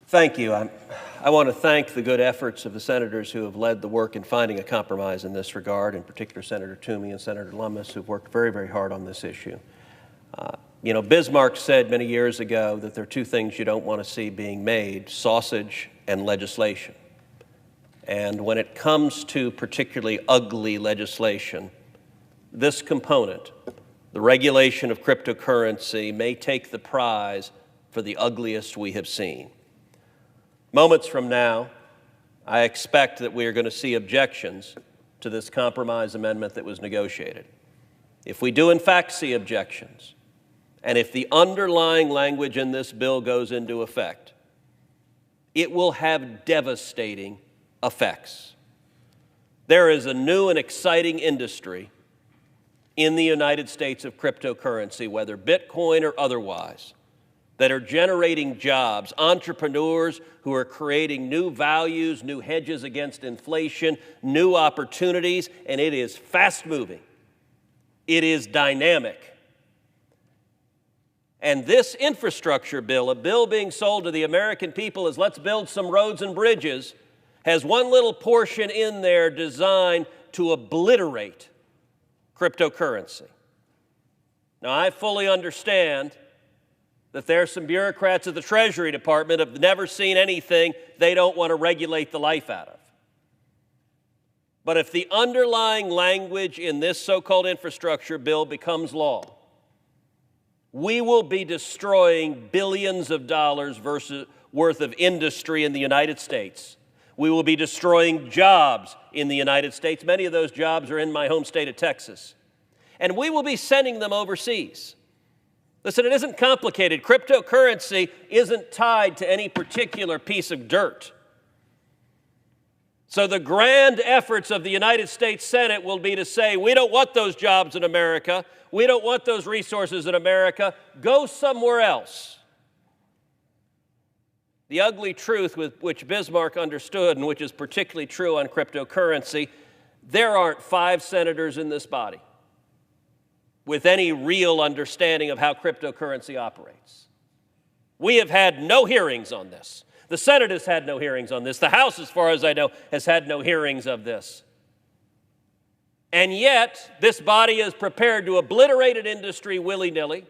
Thank you. I want to thank the good efforts of the senators who have led the work in finding a compromise in this regard, in particular Senator Toomey and Senator Lummis, who've worked very, very hard on this issue. Bismarck said many years ago that there are two things you don't want to see being made: sausage and legislation. And when it comes to particularly ugly legislation, this component, the regulation of cryptocurrency, may take the prize for the ugliest we have seen. Moments from now, I expect that we are going to see objections to this compromise amendment that was negotiated. If we do in fact see objections, and if the underlying language in this bill goes into effect, it will have devastating effects. There is a new and exciting industry in the United States of cryptocurrency, whether Bitcoin or otherwise, that are generating jobs, entrepreneurs who are creating new values, new hedges against inflation, new opportunities, and it is fast-moving. It is dynamic. And this infrastructure bill, a bill being sold to the American people as let's build some roads and bridges, has one little portion in there designed to obliterate cryptocurrency. Now, I fully understand that there are some bureaucrats at the Treasury Department who have never seen anything they don't want to regulate the life out of. But if the underlying language in this so-called infrastructure bill becomes law, we will be destroying billions of dollars worth of industry in the United States. We will be destroying jobs in the United States. Many of those jobs are in my home state of Texas. And we will be sending them overseas. Listen, it isn't complicated. Cryptocurrency isn't tied to any particular piece of dirt. So the grand efforts of the United States Senate will be to say, we don't want those jobs in America. We don't want those resources in America. Go somewhere else. The ugly truth with which Bismarck understood, and which is particularly true on cryptocurrency, there aren't 5 senators in this body with any real understanding of how cryptocurrency operates. We have had no hearings on this. The Senate has had no hearings on this. The House, as far as I know, has had no hearings of this. And yet, this body is prepared to obliterate an industry willy-nilly,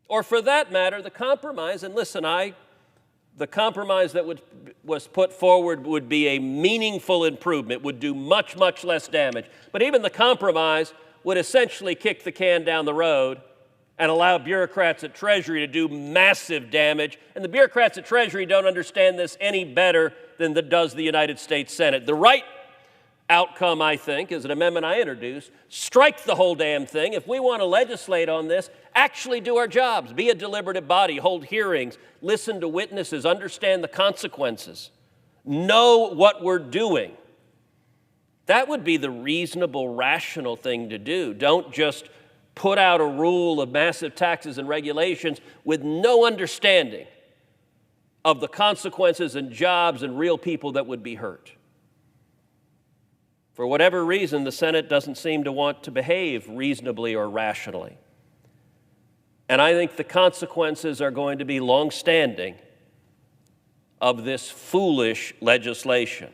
or for that matter, the compromise. And listen, the compromise that was put forward would be a meaningful improvement, would do much, much less damage. But even the compromise would essentially kick the can down the road and allow bureaucrats at Treasury to do massive damage. And the bureaucrats at Treasury don't understand this any better than does the United States Senate. The right outcome, I think, is an amendment I introduced: strike the whole damn thing. If we want to legislate on this, actually do our jobs. Be a deliberative body, hold hearings, listen to witnesses, understand the consequences, know what we're doing. That would be the reasonable, rational thing to do. Don't just put out a rule of massive taxes and regulations with no understanding of the consequences and jobs and real people that would be hurt. For whatever reason, the Senate doesn't seem to want to behave reasonably or rationally. And I think the consequences are going to be long-standing of this foolish legislation.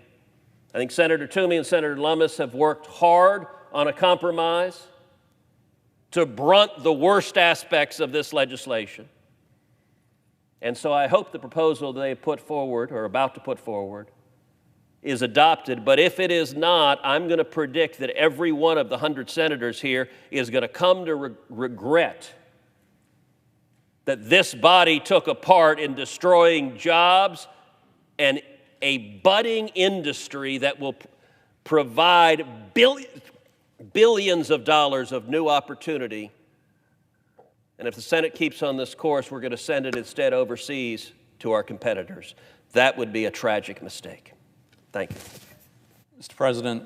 I think Senator Toomey and Senator Lummis have worked hard on a compromise to brunt the worst aspects of this legislation. And so I hope the proposal they have put forward, or about to put forward, is adopted. But if it is not, I'm going to predict that every one of the 100 senators here is going to come to regret that this body took a part in destroying jobs and a budding industry that will provide billions of dollars of new opportunity. And if the Senate keeps on this course, we're going to send it instead overseas to our competitors. That would be a tragic mistake. Thank you. Mr. President,